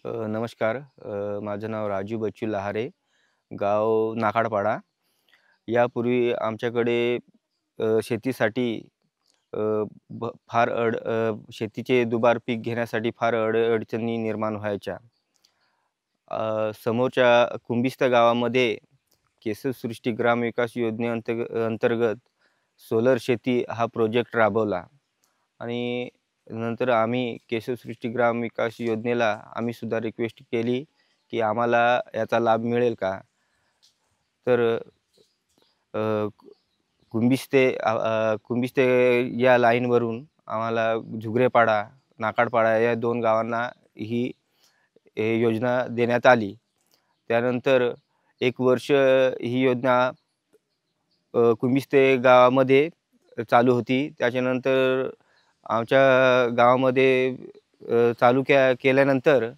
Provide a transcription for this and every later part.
नमस्कार. माझं नाव राजू बच्चू लहारे, गाव नाकाडपाडा. यापूर्वी आमच्याकडे शेतीसाठी अ, फार शेतीचे दुबार पीक घेण्यासाठी फार अडचणी निर्माण व्हायच्या. समोरच्या कुंभिस्थ गावामध्ये केशवसृष्टी ग्रामविकास अंतर्गत सोलर शेती हा प्रोजेक्ट राबवला आणि नंतर आम्ही केशवसृष्टी ग्रामविकास योजनेला आम्ही सुद्धा रिक्वेस्ट केली, की आम्हाला याचा लाभ मिळेल का? तर अ, कुंभिस्ते या लाईनवरून आम्हाला झुगरेपाडा, नाकाडपाडा या 2 गावांना ही योजना देण्यात आली. त्यानंतर 1 वर्ष ही योजना कुंभिस्ते गावामध्ये चालू होती. त्याच्यानंतर आमच्या गावामध्ये चालू केल्यानंतर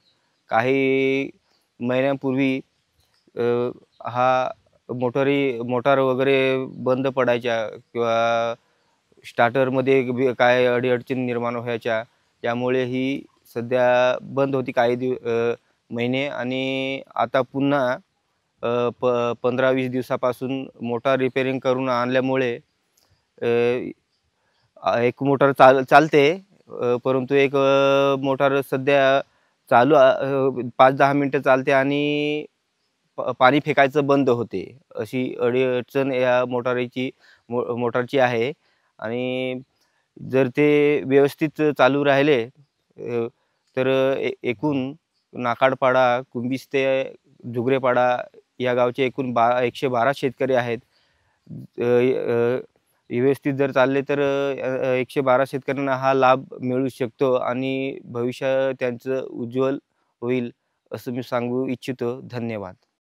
काही महिन्यांपूर्वी अ, हा मोटार वगैरे बंद पडायच्या किंवा स्टार्टरमध्ये काय अडी-अडचणी निर्माण व्हायच्या. त्यामुळे ही सध्या बंद होती महिने आणि आता पुन्हा अ, प 15-20 दिवसापासून मोटार रिपेअरिंग करून आणल्यामुळे अ, एक मोटार चालते. परंतु एक मोटार सध्या 5-10 मिनिटं चालते आणि पाणी फेकायचं बंद होते. अशी अडी-अडचण या मोटारची आहे आणि जर ते व्यवस्थित चालू राहिले तर एकूण नाकाडपाडा, कुंभिस्ते, झुगरेपाडा या गावचे एकूण 112 शेतकरी आहेत. अ, अ, व्यवस्थित जर चालले तर 112 शेतकऱ्यांना हा लाभ मिळू शकतो आणि भविष्य त्यांचं उज्ज्वल होईल असं मी सांगू इच्छितो. धन्यवाद.